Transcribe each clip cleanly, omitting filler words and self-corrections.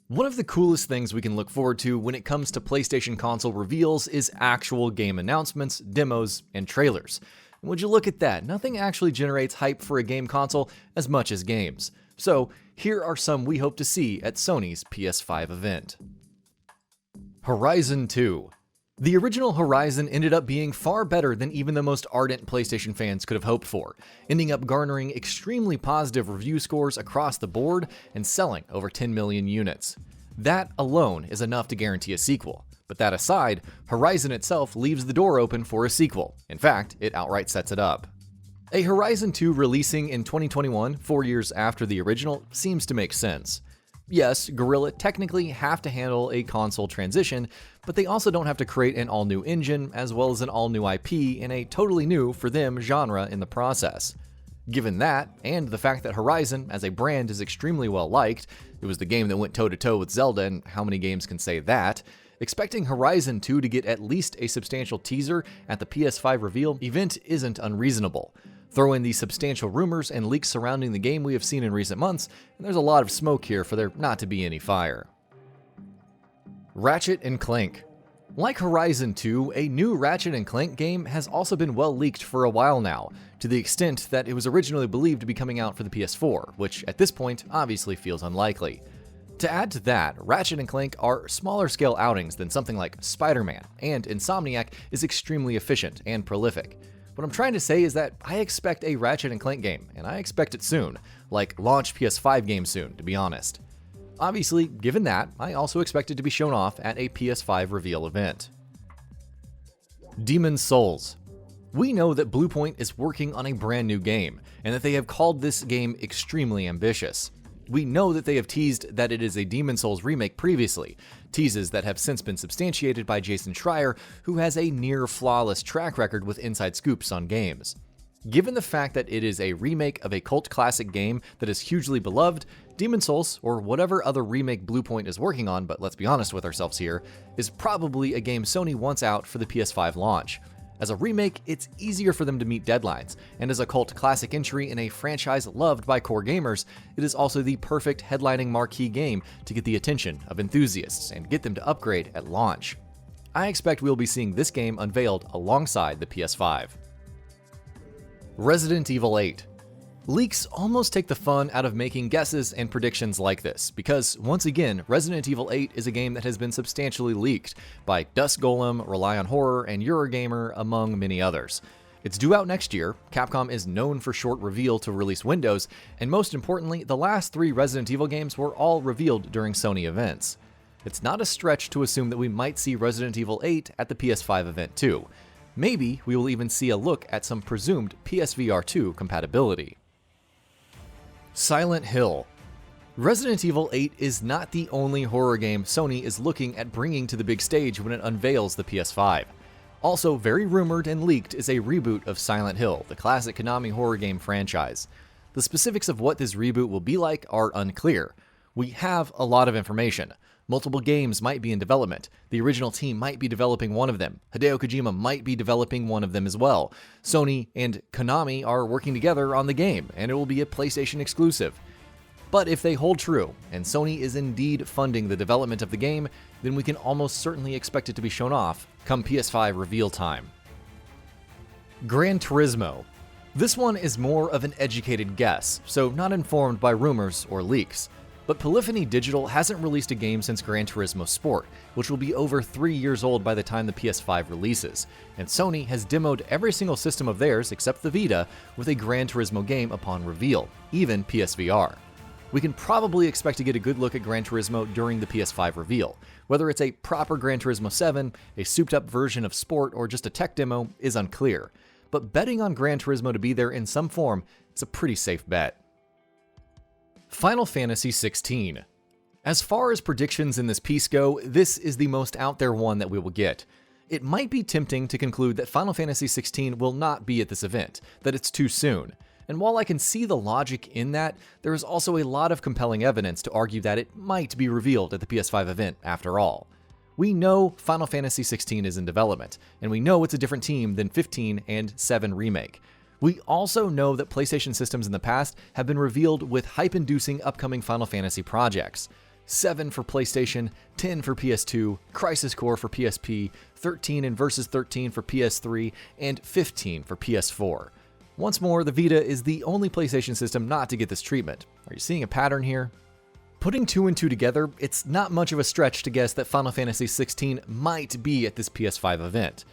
One of the coolest things we can look forward to when it comes to PlayStation console reveals is actual game announcements, demos, and trailers. And would you look at that, nothing actually generates hype for a game console as much as games. So, here are some we hope to see at Sony's PS5 event. Horizon 2. The original Horizon ended up being far better than even the most ardent PlayStation fans could have hoped for, ending up garnering extremely positive review scores across the board and selling over 10 million units. That alone is enough to guarantee a sequel, but that aside, Horizon itself leaves the door open for a sequel. In fact, it outright sets it up. A Horizon 2 releasing in 2021, 4 years after the original, seems to make sense. Yes, Guerrilla technically have to handle a console transition, but they also don't have to create an all-new engine as well as an all-new IP in a totally new, for them, genre in the process. Given that, and the fact that Horizon as a brand is extremely well liked, it was the game that went toe-to-toe with Zelda, and how many games can say that, expecting Horizon 2 to get at least a substantial teaser at the PS5 reveal event isn't unreasonable. Throw in the substantial rumors and leaks surrounding the game we have seen in recent months, and there's a lot of smoke here for there not to be any fire. Ratchet and Clank. Like Horizon 2, a new Ratchet and Clank game has also been well leaked for a while now, to the extent that it was originally believed to be coming out for the PS4, which at this point obviously feels unlikely. To add to that, Ratchet and Clank are smaller scale outings than something like Spider-Man, and Insomniac is extremely efficient and prolific. What I'm trying to say is that I expect a Ratchet & Clank game, and I expect it soon, like launch PS5 game soon, to be honest. Obviously, given that, I also expect it to be shown off at a PS5 reveal event. Demon's Souls. We know that Bluepoint is working on a brand new game, and that they have called this game extremely ambitious. We know that they have teased that it is a Demon's Souls remake previously, teases that have since been substantiated by Jason Schreier, who has a near-flawless track record with inside scoops on games. Given the fact that it is a remake of a cult classic game that is hugely beloved, Demon's Souls, or whatever other remake Bluepoint is working on, but let's be honest with ourselves here, is probably a game Sony wants out for the PS5 launch. As a remake, it's easier for them to meet deadlines, and as a cult classic entry in a franchise loved by core gamers, it is also the perfect headlining marquee game to get the attention of enthusiasts and get them to upgrade at launch. I expect we'll be seeing this game unveiled alongside the PS5. Resident Evil 8. Leaks almost take the fun out of making guesses and predictions like this, because once again, Resident Evil 8 is a game that has been substantially leaked by Dust Golem, Rely on Horror, and Eurogamer, among many others. It's due out next year, Capcom is known for short reveal to release windows, and most importantly, the last 3 Resident Evil games were all revealed during Sony events. It's not a stretch to assume that we might see Resident Evil 8 at the PS5 event too. Maybe we will even see a look at some presumed PSVR 2 compatibility. Silent Hill. Resident Evil 8 is not the only horror game Sony is looking at bringing to the big stage when it unveils the PS5. Also very rumored and leaked is a reboot of Silent Hill, the classic Konami horror game franchise. The specifics of what this reboot will be like are unclear. We have a lot of information. Multiple games might be in development. The original team might be developing one of them. Hideo Kojima might be developing one of them as well. Sony and Konami are working together on the game, and it will be a PlayStation exclusive. But if they hold true, and Sony is indeed funding the development of the game, then we can almost certainly expect it to be shown off come PS5 reveal time. Gran Turismo. This one is more of an educated guess, so not informed by rumors or leaks. But Polyphony Digital hasn't released a game since Gran Turismo Sport, which will be over 3 years old by the time the PS5 releases, and Sony has demoed every single system of theirs except the Vita with a Gran Turismo game upon reveal, even PSVR. We can probably expect to get a good look at Gran Turismo during the PS5 reveal. Whether it's a proper Gran Turismo 7, a souped-up version of Sport, or just a tech demo is unclear, but betting on Gran Turismo to be there in some form is a pretty safe bet. Final Fantasy XVI. As far as predictions in this piece go, this is the most out there one that we will get. It might be tempting to conclude that Final Fantasy XVI will not be at this event, that it's too soon. And while I can see the logic in that, there is also a lot of compelling evidence to argue that it might be revealed at the PS5 event after all. We know Final Fantasy XVI is in development, and we know it's a different team than 15 and 7 Remake. We also know that PlayStation systems in the past have been revealed with hype-inducing upcoming Final Fantasy projects. 7 for PlayStation, 10 for PS2, Crisis Core for PSP, 13 and Versus 13 for PS3, and 15 for PS4. Once more, the Vita is the only PlayStation system not to get this treatment. Are you seeing a pattern here? Putting 2 and 2 together, it's not much of a stretch to guess that Final Fantasy XVI might be at this PS5 event.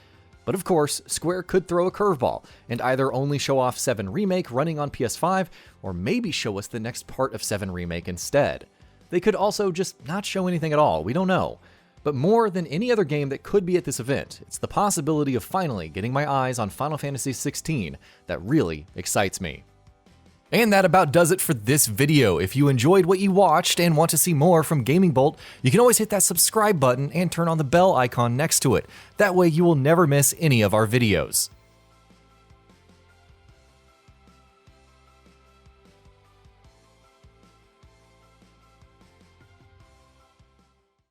But of course, Square could throw a curveball and either only show off 7 Remake running on PS5, or maybe show us the next part of 7 Remake instead. They could also just not show anything at all, we don't know. But more than any other game that could be at this event, it's the possibility of finally getting my eyes on Final Fantasy XVI that really excites me. And that about does it for this video. If you enjoyed what you watched and want to see more from Gaming Bolt, you can always hit that subscribe button and turn on the bell icon next to it. That way you will never miss any of our videos.